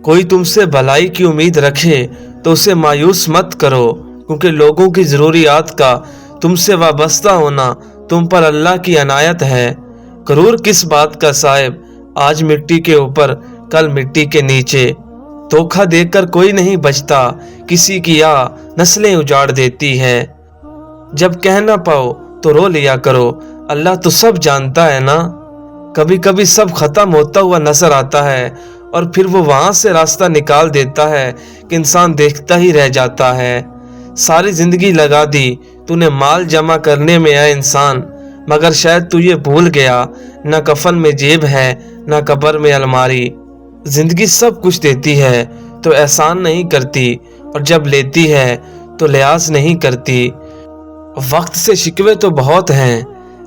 کوئی تم سے بھلائی کی امید رکھے تو اسے مایوس مت کرو، کیونکہ لوگوں کی ضروریات کا تم سے وابستہ ہونا تم پر اللہ کی عنایت ہے۔ غرور کس بات کا صاحب، آج مٹی کے اوپر کل مٹی کے نیچے۔ دھوکہ دے کر کوئی نہیں بچتا، کسی کی نسلیں اجاڑ دیتی ہے۔ جب کہہ نہ پاؤ تو رو لیا کرو، اللہ تو سب جانتا ہے نا۔ کبھی کبھی سب ختم ہوتا ہوا نظر آتا ہے اور پھر وہ وہاں سے راستہ نکال دیتا ہے کہ انسان دیکھتا ہی رہ جاتا ہے۔ ساری زندگی لگا دی تو نے مال جمع کرنے میں اے انسان، مگر شاید تو یہ بھول گیا نہ کفن میں جیب ہے نہ قبر میں الماری۔ زندگی سب کچھ دیتی ہے تو احسان نہیں کرتی، اور جب لیتی ہے تو لحاظ نہیں کرتی۔ وقت سے شکوے تو بہت ہیں،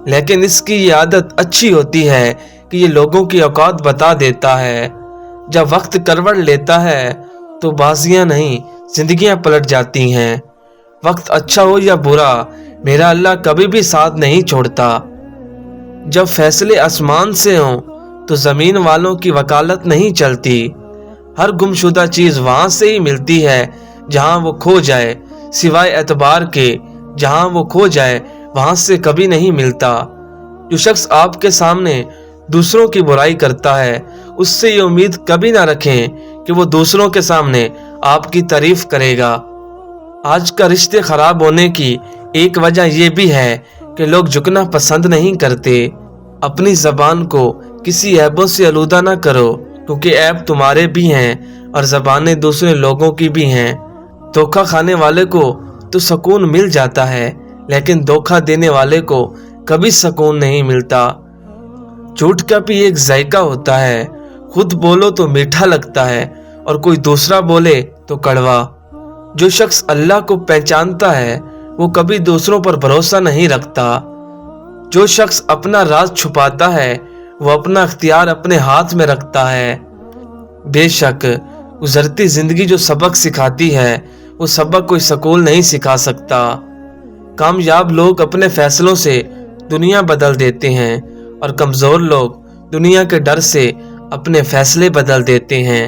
لیکن اس کی یہ عادت اچھی ہوتی ہے کہ یہ لوگوں کی اوقات بتا دیتا ہے۔ جب وقت کروٹ لیتا ہے تو بازیاں نہیں زندگیاں پلٹ جاتی ہیں۔ وقت اچھا ہو یا برا، میرا اللہ کبھی بھی ساتھ نہیں چھوڑتا۔ جب فیصلے آسمان سے ہوں تو زمین والوں کی وکالت نہیں چلتی۔ ہر گمشدہ چیز وہاں سے ہی ملتی ہے جہاں وہ کھو جائے، سوائے اعتبار کے، جہاں وہ کھو جائے وہاں سے کبھی نہیں ملتا۔ جو شخص آپ کے سامنے دوسروں کی برائی کرتا ہے، اس سے یہ امید کبھی نہ رکھیں کہ وہ دوسروں کے سامنے آپ کی تعریف کرے گا۔ آج کا رشتے خراب ہونے کی ایک وجہ یہ بھی ہے کہ لوگ جھکنا پسند نہیں کرتے۔ اپنی زبان کو کسی عیبوں سے آلودہ نہ کرو، کیونکہ عیب تمہارے بھی ہیں اور زبانیں دوسرے لوگوں کی بھی ہیں۔ دھوکہ کھانے والے کو تو سکون مل جاتا ہے، لیکن دھوکہ دینے والے کو کبھی سکون نہیں ملتا۔ جھوٹ کا بھی ایک ذائقہ ہوتا ہے، خود بولو تو میٹھا لگتا ہے اور کوئی دوسرا بولے تو کڑوا۔ جو شخص اللہ کو پہچانتا ہے وہ کبھی دوسروں پر بھروسہ نہیں رکھتا۔ جو شخص اپنا راز چھپاتا ہے وہ اپنا اختیار اپنے ہاتھ میں رکھتا ہے۔ بے شک گزرتی زندگی جو سبق سکھاتی ہے وہ سبق کوئی سکول نہیں سکھا سکتا۔ کامیاب لوگ اپنے فیصلوں سے دنیا بدل دیتے ہیں، اور کمزور لوگ دنیا کے ڈر سے اپنے فیصلے بدل دیتے ہیں۔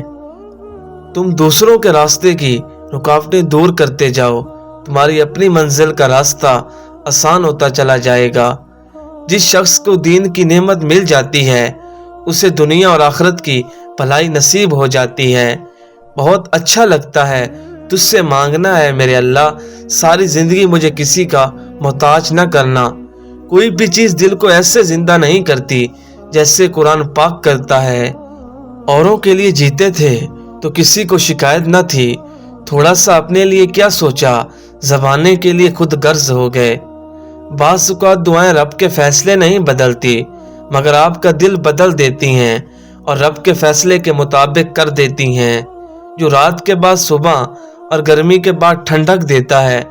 تم دوسروں کے راستے کی رکاوٹیں دور کرتے جاؤ، تمہاری اپنی منزل کا راستہ آسان ہوتا چلا جائے گا۔ جس شخص کو دین کی نعمت مل جاتی ہے اسے دنیا اور آخرت کی بھلائی نصیب ہو جاتی ہے۔ بہت اچھا لگتا ہے تجھ سے مانگنا ہے میرے اللہ، ساری زندگی مجھے کسی کا محتاج نہ کرنا۔ کوئی بھی چیز دل کو ایسے زندہ نہیں کرتی جیسے قرآن پاک کرتا ہے۔ اوروں کے لیے جیتے تھے تو کسی کو شکایت نہ تھی، تھوڑا سا اپنے لیے کیا سوچا، زمانے کے لیے خود غرض ہو گئے۔ بعض اوقات دعائیں رب کے فیصلے نہیں بدلتی، مگر آپ کا دل بدل دیتی ہیں اور رب کے فیصلے کے مطابق کر دیتی ہیں۔ جو رات کے بعد صبح اور گرمی کے بعد ٹھنڈک دیتا ہے،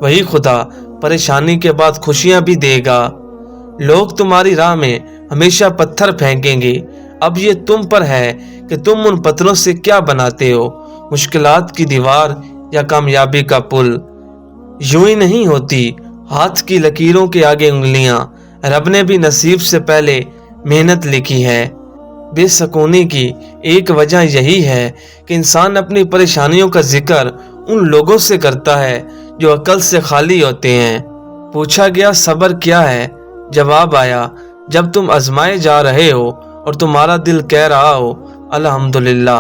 وہی خدا پریشانی کے بعد خوشیاں بھی دے گا۔ لوگ تمہاری راہ میں ہمیشہ پتھر پھینکیں گے، اب یہ تم پر ہے کہ تم ان پتھروں سے کیا بناتے ہو، مشکلات کی دیوار یا کامیابی کا پل۔ یوں ہی نہیں ہوتی ہاتھ کی لکیروں کے آگے انگلیاں، رب نے بھی نصیب سے پہلے محنت لکھی ہے۔ بے سکونی کی ایک وجہ یہی ہے کہ انسان اپنی پریشانیوں کا ذکر ان لوگوں سے کرتا ہے جو عقل سے خالی ہوتے ہیں۔ پوچھا گیا صبر کیا ہے؟ جواب آیا، جب تم آزمائے جا رہے ہو اور تمہارا دل کہہ رہا ہو الحمدللہ۔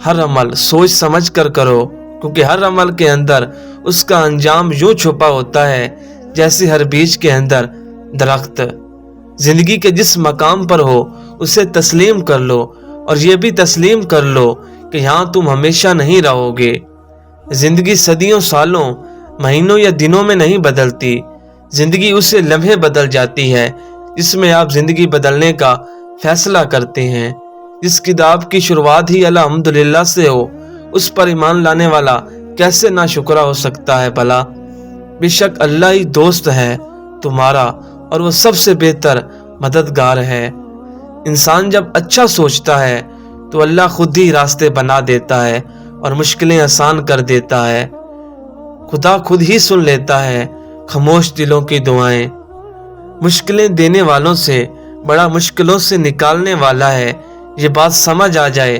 ہر عمل سوچ سمجھ کر کرو، کیونکہ ہر عمل کے اندر اس کا انجام یوں چھپا ہوتا ہے جیسے ہر بیج کے اندر درخت۔ زندگی کے جس مقام پر ہو اسے تسلیم کر لو، اور یہ بھی تسلیم کر لو کہ یہاں تم ہمیشہ نہیں رہو گے۔ زندگی صدیوں، سالوں، مہینوں یا دنوں میں نہیں بدلتی، زندگی اسے لمحے بدل جاتی ہے جس میں آپ زندگی بدلنے کا فیصلہ کرتے ہیں۔ جس کتاب کی شروعات ہی الحمدللہ سے ہو، اس پر ایمان لانے والا کیسے ناشکرا ہو سکتا ہے بھلا؟ بے شک اللہ ہی دوست ہے تمہارا، اور وہ سب سے بہتر مددگار ہے۔ انسان جب اچھا سوچتا ہے تو اللہ خود ہی راستے بنا دیتا ہے اور مشکلیں آسان کر دیتا ہے۔ خدا خود ہی سن لیتا ہے خاموش دلوں کی دعائیں۔ مشکلیں دینے والوں سے بڑا مشکلوں سے نکالنے والا ہے، یہ بات سمجھ آ جائے